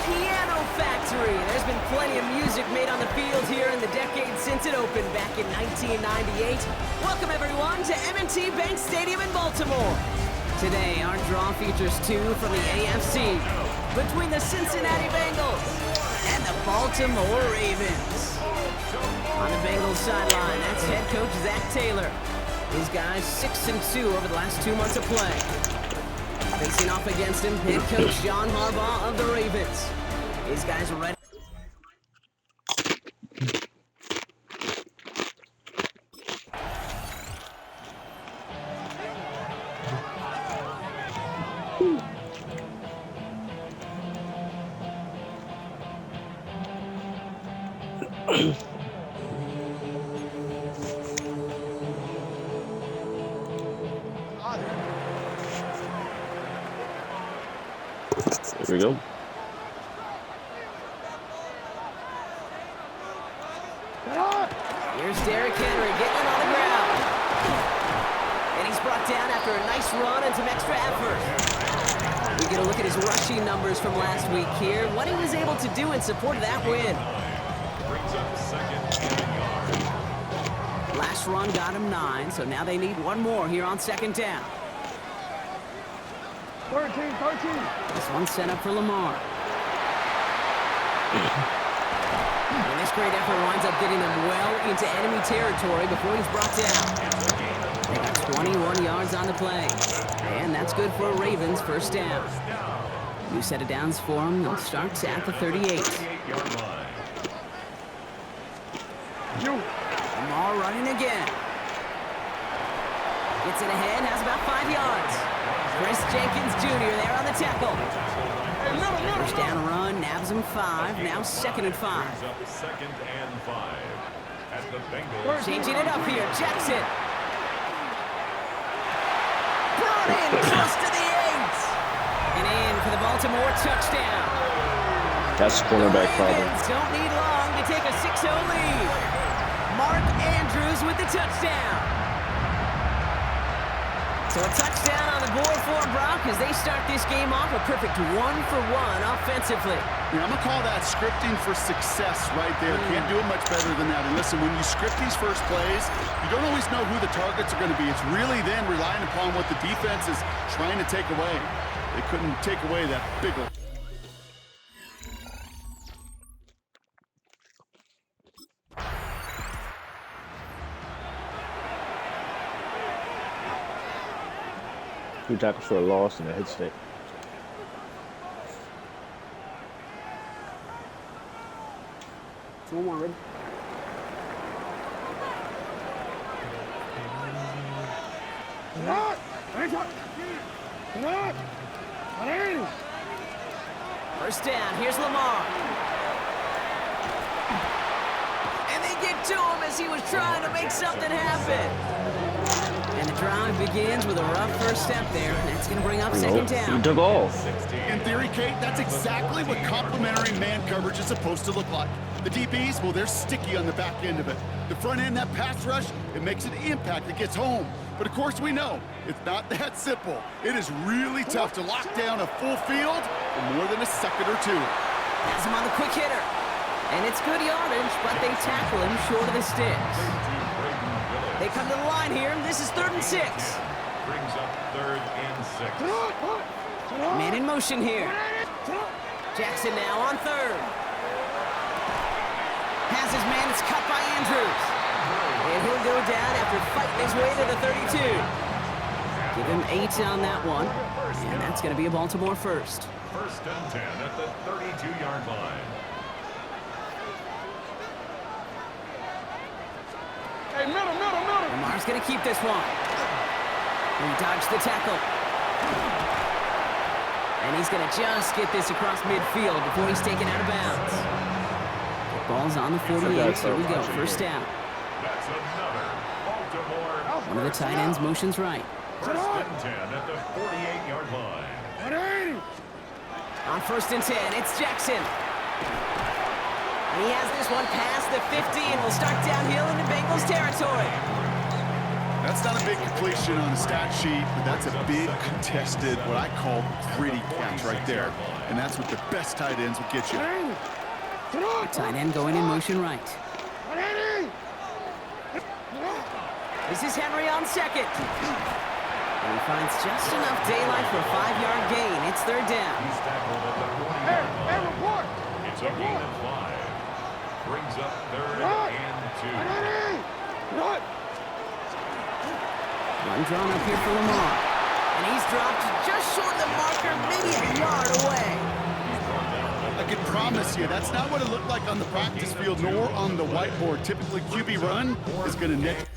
Piano Factory. There's been plenty of music made on the field here in the decade since it opened back in 1998. Welcome, everyone, to M&T Bank Stadium in Baltimore. Today, our draw features two from the AFC between the Cincinnati Bengals and the Baltimore Ravens. On the Bengals sideline, that's head coach Zach Taylor. These guys 6-2 over the last 2 months of play. Facing off against him, head coach John Harbaugh of the Ravens. These guys are ready. There we go. Here's Derrick Henry getting it on the ground. And he's brought down after a nice run and some extra effort. We get a look at his rushing numbers from last week here. What he was able to do in support of that win. Last run got him 9, so now they need one more here on second down. 13. This one's set up for Lamar. And this great effort winds up getting him well into enemy territory before he's brought down. They got 21 yards on the play. And that's good for a Ravens first down. New set of downs for him. They'll start at the 38. Lamar running again. Gets it ahead, has about 5 yards. Chris Jenkins Jr. there on the tackle. First down run, nabs him 5. Now 2nd and 5. Changing it up here, Jackson. Brought in close to the 8. And in for the Baltimore touchdown. That's the cornerback problem. Don't need long to take a 6-0 lead. Mark Andrews with the touchdown. So a touchdown on the board for Brock as they start this game off a perfect 1-for-1 offensively. Yeah, I'm going to call that scripting for success right there. Can't do it much better than that. And listen, when you script these first plays, you don't always know who the targets are going to be. It's really then relying upon what the defense is trying to take away. They couldn't take away that big one. Two tackles for a loss and a head stick. One more, Red. First down, here's Lamar. And they get to him as he was trying to make something happen. And the drive begins with a rough first step there. That's going to bring up second down. He took off. In theory, Kate, that's exactly what complementary man coverage is supposed to look like. The DBs, well, they're sticky on the back end of it. The front end, that pass rush, it makes an impact that gets home. But of course we know, it's not that simple. It is really tough to lock down a full field for more than a second or two. Has him on the quick hitter. And it's good yardage, but they tackle him short of the sticks. They come to the line here. This is 3rd and 6. Brings up 3rd and 6. Man in motion here. Jackson now on 3rd. Has his man. It's cut by Andrews. And he'll go down after fighting his way to the 32. Give him 8 on that one. And that's going to be a Baltimore first. 1st and 10 at the 32-yard line. Lamar's going to keep this one. He dodged the tackle. And he's going to just get this across midfield before he's taken out of bounds. The ball's on the 48. Here we go. First down. That's another Baltimore. One of the tight ends motions right. 1st and 10 at the 48-yard line. On 1st and 10, it's Jackson. And he has this one past the 50 and will start downhill into Bengals territory. That's not a big completion on the stat sheet, but that's a big contested, what I call gritty catch right there. And that's what the best tight ends will get you. Tight end going in motion right. This is Henry on second. And he finds just enough daylight for a 5-yard gain. It's third down. He's tackled at the 40-yard line. It's a gain of 5. Brings up third and 2. Run drawn up here for Lamar. And he's dropped just short of the marker, maybe a yard away. I can promise you, that's not what it looked like on the practice field nor on the whiteboard. Typically, QB run is going to net.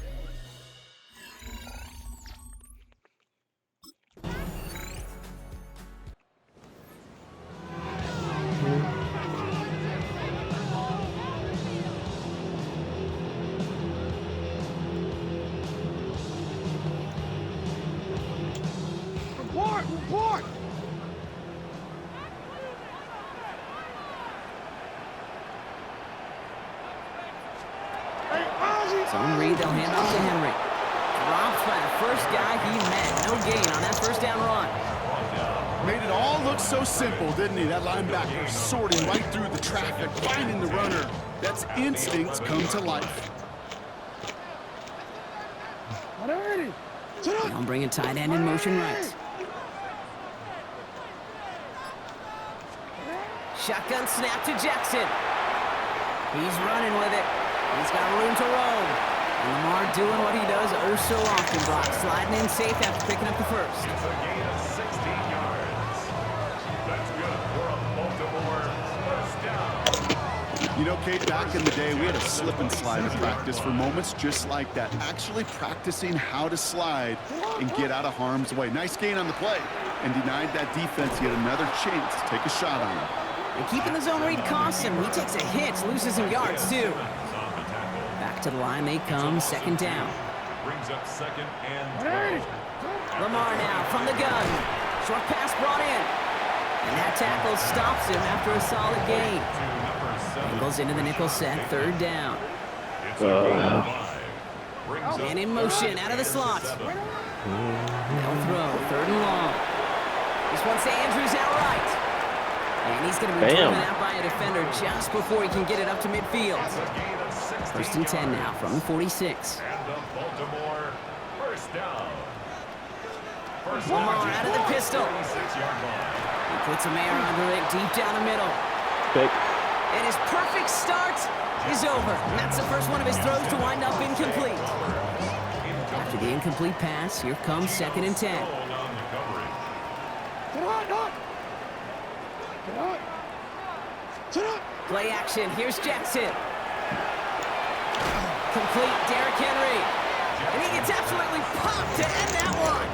Report! Zone read, they'll hand off to Henry. Dropped by the first guy he met. No gain on that first down run. Made it all look so simple, didn't he? That linebacker sorting right through the traffic, finding the runner. That's instincts come to life. They'll bring a tight end in motion right. Shotgun snap to Jackson. He's running with it. He's got room to roam. And Lamar doing what he does oh so often, Brock. Sliding in safe after picking up the first. It's a gain of 16 yards. That's good for a Baltimore first down. You know, Kate, back in the day, we had a slip and slide in practice for moments just like that. Actually practicing how to slide and get out of harm's way. Nice gain on the play. And denied that defense yet another chance to take a shot on him. And keeping the zone read costs him. He takes a hit, loses some yards too. Back to the line they come, second down. Brings up second and 12. Lamar now from the gun. Short pass brought in. And that tackle stops him after a solid gain. Bengals into the nickel set, third down. It's a gain of 5. Brings up And in motion, out of the slot. They'll throw, third and long. This one's to Andrews outright. And he's going to be driven out by a defender just before he can get it up to midfield. First and 10 now from the 46. And the Baltimore first down. Lamar out of the pistol. 36-yard line. He puts a man on the leg deep down the middle. Pick. And his perfect start is over. And that's the first one of his throws to wind up incomplete. After the incomplete pass, here comes second and 10. Hold on the coverage. Play action, here's Jackson. Complete, Derrick Henry. And he gets absolutely popped to end that one.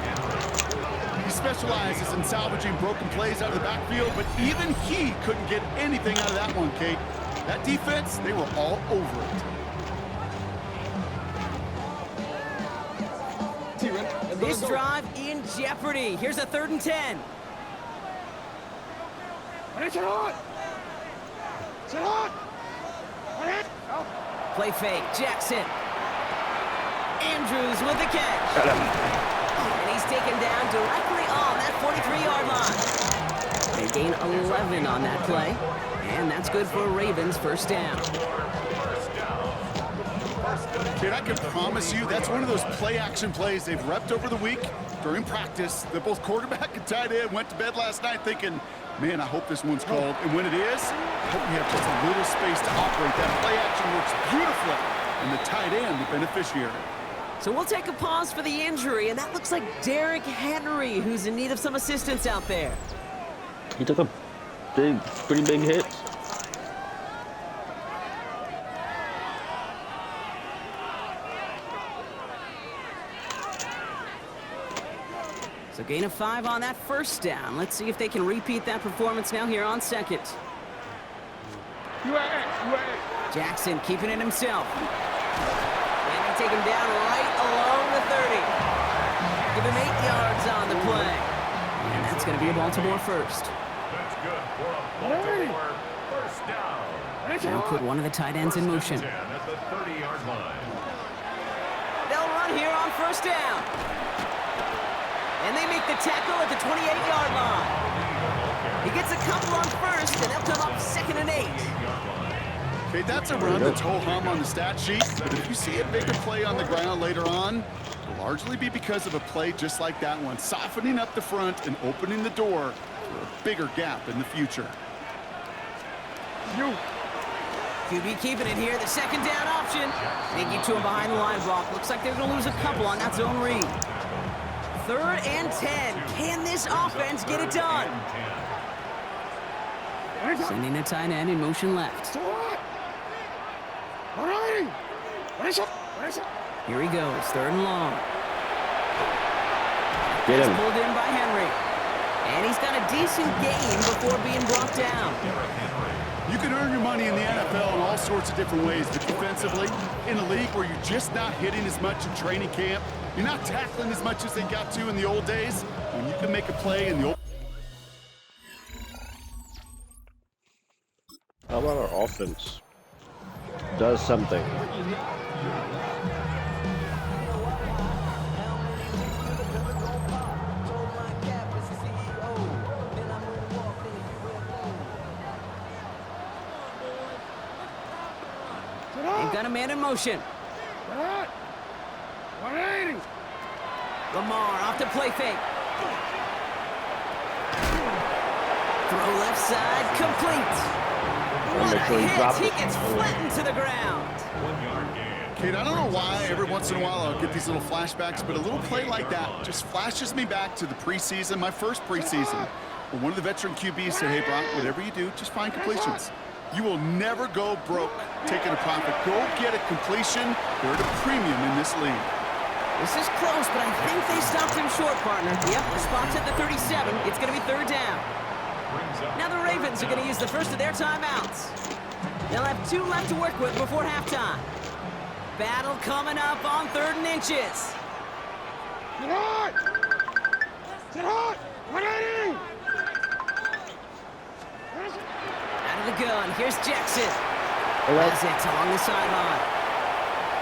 He specializes in salvaging broken plays out of the backfield, but even he couldn't get anything out of that one, Kate. That defense, they were all over it. This drive in jeopardy. Here's a third and 10. Play fake, Jackson. Andrews with the catch. And he's taken down directly on that 43-yard line. They gain 11 on that play. And that's good for Ravens first down. Kid, I can promise you that's one of those play-action plays they've repped over the week during practice. That both quarterback and tight end went to bed last night thinking, man, I hope this one's called. And when it is, I hope we have just a little space to operate. That play-action works beautifully, and the tight end, the beneficiary. So we'll take a pause for the injury, and that looks like Derrick Henry, who's in need of some assistance out there. He took a pretty big hit. So gain of 5 on that first down. Let's see if they can repeat that performance now here on second. Jackson keeping it himself. And they take him down right along the 30. Give him 8 yards on the play. And that's going to be a Baltimore first. That's good for a Baltimore first down. Now put one of the tight ends in motion. 10 at the 30-yard line. They'll run down here on first down. And they make the tackle at the 28-yard line. He gets a couple on first, and they'll come up 2nd and 8. Okay, that's a run that's ho-hum on the stat sheet, but if you see a bigger play on the ground later on, it'll largely be because of a play just like that one, softening up the front and opening the door for a bigger gap in the future. QB keeping it here, the 2nd down option. They get to him behind the line block. Looks like they're going to lose a couple on that zone read. 3rd and 10. Can this offense get it done? Sending a tight end in motion left. Here he goes, 3rd and long. Get him. Pulled in by Henry. And he's got a decent gain before being brought down. You can earn your money in the NFL in all sorts of different ways, but defensively, in a league where you're just not hitting as much in training camp, you're not tackling as much as they got to in the old days, when you can make a play in the old... How about our offense? Does something. They've got a man in motion. Lamar off to play fake. Throw left side, complete. What a hit! He gets flattened to the ground. 1 yard gain. Kate, I don't know why every once in a while I'll get these little flashbacks, but a little play like that just flashes me back to the preseason, my first preseason, where one of the veteran QBs said, hey, Brock, whatever you do, just find completions. You will never go broke taking a profit. Go get a completion. They're at a premium in this league. This is close, but I think they stopped him short, partner. Yep, the spot's at the 37. It's going to be 3rd down. Now the Ravens are going to use the first of their timeouts. They'll have 2 left to work with before halftime. Battle coming up on 3rd and inches. Sit hot! Sit hot! 180! Out of the gun, here's Jackson. Has it along the sideline.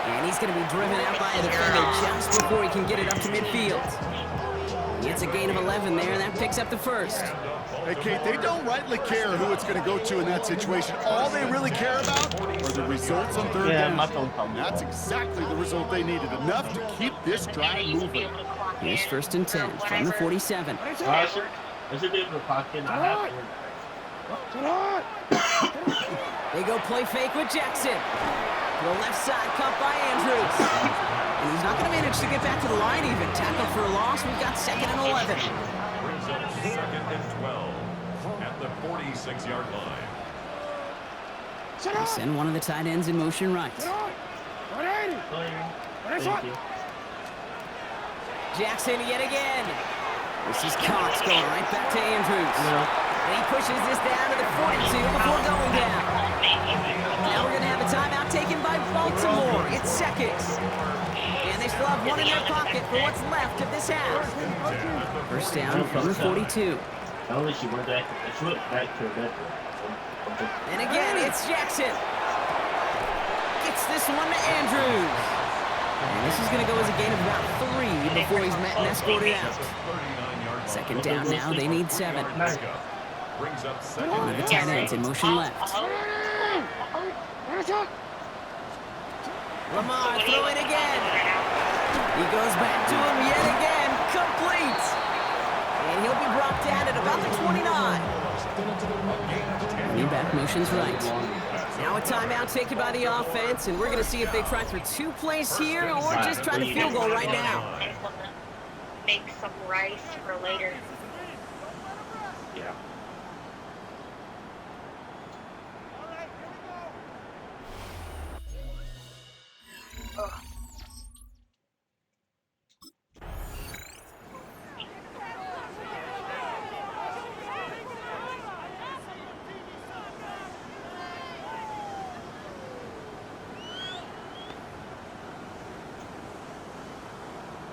And he's going to be driven out by a defender just before he can get it up to midfield. He gets a gain of 11 there, and that picks up the first. Hey, Kate, they don't rightly care who it's going to go to in that situation. All they really care about are the results on 3rd down. And that's exactly the result they needed. Enough to keep this drive moving. Here's 1st and 10 from the 47. They go play fake with Jackson. The left side cut by Andrews. And he's not going to manage to get back to the line even. Tackle for a loss. We've got 2nd and 11. Brings up 2nd and 12 at the 46-yard line. They send one of the tight ends in motion right. Jackson yet again. This is Cox going right back to Andrews. And he pushes this down to the 42 before going down. Now we're going to have a timeout taken by Baltimore. It's 2nd. And they still have 1 in their pocket for what's left of this half. First down from the 42. And again, it's Jackson. Gets this one to Andrews. And this is going to go as a gain of about 3 before he's met and escorted out. 2nd down now, they need 7. Brings up 2nd One of the tight ends in motion left. Lamar throwing again. He goes back to him yet again. Complete. And he'll be brought down at about the 29. Running back motions right. Now a timeout taken by the offense, and we're going to see if they try for 2 plays here or just try the field goal right now. Make some rice for later.